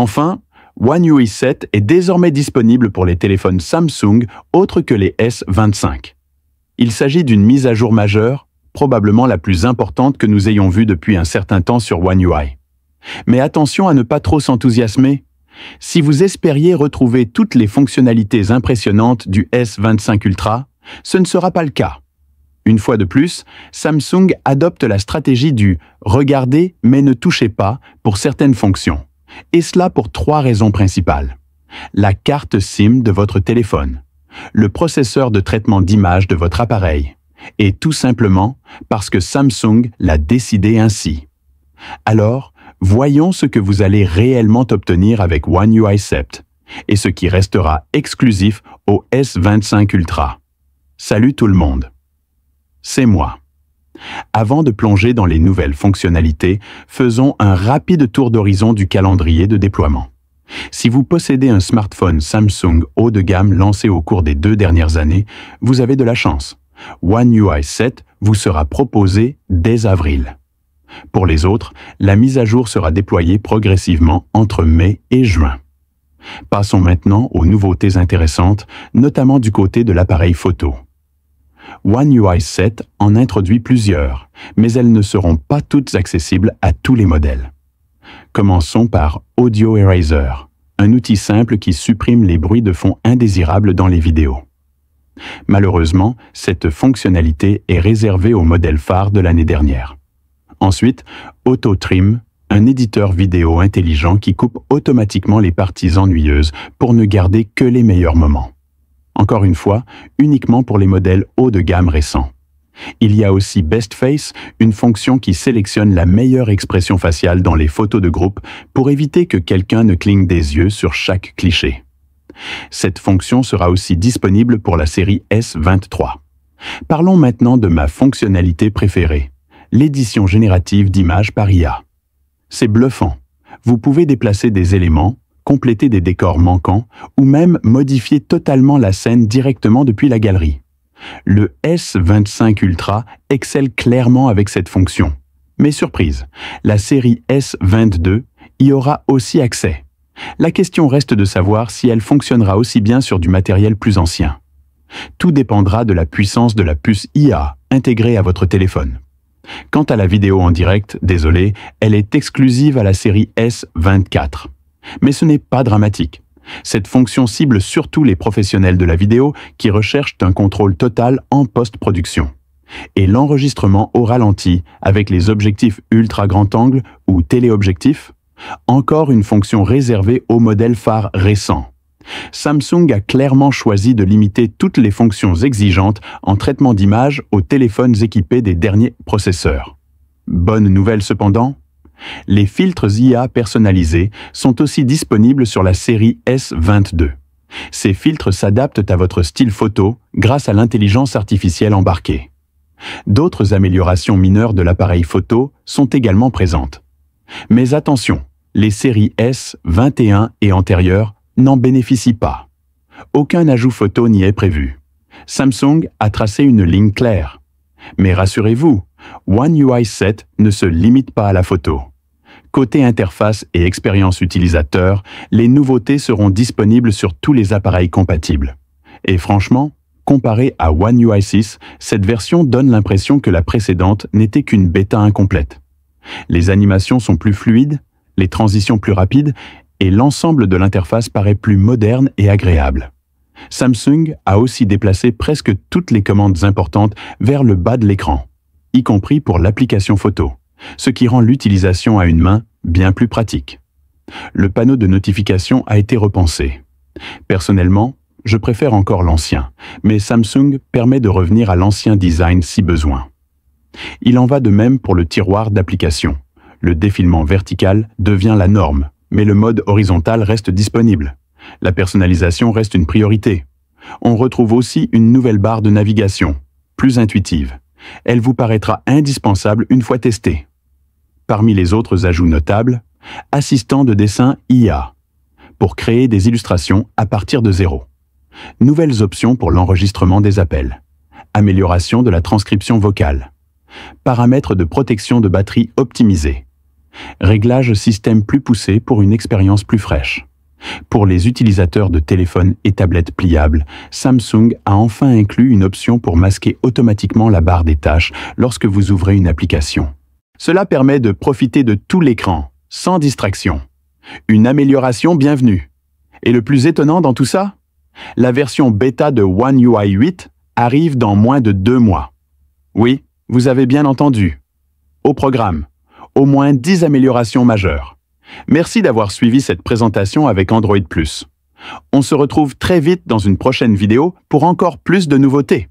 Enfin, One UI 7 est désormais disponible pour les téléphones Samsung autres que les S25. Il s'agit d'une mise à jour majeure, probablement la plus importante que nous ayons vue depuis un certain temps sur One UI. Mais attention à ne pas trop s'enthousiasmer. Si vous espériez retrouver toutes les fonctionnalités impressionnantes du S25 Ultra, ce ne sera pas le cas. Une fois de plus, Samsung adopte la stratégie du « regardez mais ne touchez pas » pour certaines fonctions. Et cela pour 3 raisons principales. La carte SIM de votre téléphone, le processeur de traitement d'image de votre appareil, et tout simplement parce que Samsung l'a décidé ainsi. Alors, voyons ce que vous allez réellement obtenir avec One UI 7 et ce qui restera exclusif au S25 Ultra. Salut tout le monde! C'est moi. Avant de plonger dans les nouvelles fonctionnalités, faisons un rapide tour d'horizon du calendrier de déploiement. Si vous possédez un smartphone Samsung haut de gamme lancé au cours des 2 dernières années, vous avez de la chance. One UI 7 vous sera proposé dès avril. Pour les autres, la mise à jour sera déployée progressivement entre mai et juin. Passons maintenant aux nouveautés intéressantes, notamment du côté de l'appareil photo. One UI 7 en introduit plusieurs, mais elles ne seront pas toutes accessibles à tous les modèles. Commençons par Audio Eraser, un outil simple qui supprime les bruits de fond indésirables dans les vidéos. Malheureusement, cette fonctionnalité est réservée au modèle phare de l'année dernière. Ensuite, Auto Trim, un éditeur vidéo intelligent qui coupe automatiquement les parties ennuyeuses pour ne garder que les meilleurs moments. Encore une fois, uniquement pour les modèles haut de gamme récents. Il y a aussi Best Face, une fonction qui sélectionne la meilleure expression faciale dans les photos de groupe pour éviter que quelqu'un ne cligne des yeux sur chaque cliché. Cette fonction sera aussi disponible pour la série S23. Parlons maintenant de ma fonctionnalité préférée, l'édition générative d'images par IA. C'est bluffant. Vous pouvez déplacer des éléments, compléter des décors manquants ou même modifier totalement la scène directement depuis la galerie. Le S25 Ultra excelle clairement avec cette fonction. Mais surprise, la série S22 y aura aussi accès. La question reste de savoir si elle fonctionnera aussi bien sur du matériel plus ancien. Tout dépendra de la puissance de la puce IA intégrée à votre téléphone. Quant à la vidéo en direct, désolé, elle est exclusive à la série S24. Mais ce n'est pas dramatique. Cette fonction cible surtout les professionnels de la vidéo qui recherchent un contrôle total en post-production. Et l'enregistrement au ralenti avec les objectifs ultra grand angle ou téléobjectifs, encore une fonction réservée aux modèles phares récents. Samsung a clairement choisi de limiter toutes les fonctions exigeantes en traitement d'image aux téléphones équipés des derniers processeurs. Bonne nouvelle cependant, les filtres IA personnalisés sont aussi disponibles sur la série S22. Ces filtres s'adaptent à votre style photo grâce à l'intelligence artificielle embarquée. D'autres améliorations mineures de l'appareil photo sont également présentes. Mais attention, les séries S21 et antérieures n'en bénéficient pas. Aucun ajout photo n'y est prévu. Samsung a tracé une ligne claire. Mais rassurez-vous, One UI 7 ne se limite pas à la photo. Côté interface et expérience utilisateur, les nouveautés seront disponibles sur tous les appareils compatibles. Et franchement, comparé à One UI 6, cette version donne l'impression que la précédente n'était qu'une bêta incomplète. Les animations sont plus fluides, les transitions plus rapides, et l'ensemble de l'interface paraît plus moderne et agréable. Samsung a aussi déplacé presque toutes les commandes importantes vers le bas de l'écran, y compris pour l'application photo, ce qui rend l'utilisation à une main bien plus pratique. Le panneau de notification a été repensé. Personnellement, je préfère encore l'ancien, mais Samsung permet de revenir à l'ancien design si besoin. Il en va de même pour le tiroir d'application. Le défilement vertical devient la norme, mais le mode horizontal reste disponible. La personnalisation reste une priorité. On retrouve aussi une nouvelle barre de navigation, plus intuitive. Elle vous paraîtra indispensable une fois testée. Parmi les autres ajouts notables, assistant de dessin IA, pour créer des illustrations à partir de zéro. Nouvelles options pour l'enregistrement des appels. Amélioration de la transcription vocale. Paramètres de protection de batterie optimisés. Réglage système plus poussé pour une expérience plus fraîche. Pour les utilisateurs de téléphones et tablettes pliables, Samsung a enfin inclus une option pour masquer automatiquement la barre des tâches lorsque vous ouvrez une application. Cela permet de profiter de tout l'écran, sans distraction. Une amélioration bienvenue. Et le plus étonnant dans tout ça? La version bêta de One UI 8 arrive dans moins de 2 mois. Oui, vous avez bien entendu. Au programme, au moins 10 améliorations majeures. Merci d'avoir suivi cette présentation avec Android+. On se retrouve très vite dans une prochaine vidéo pour encore plus de nouveautés.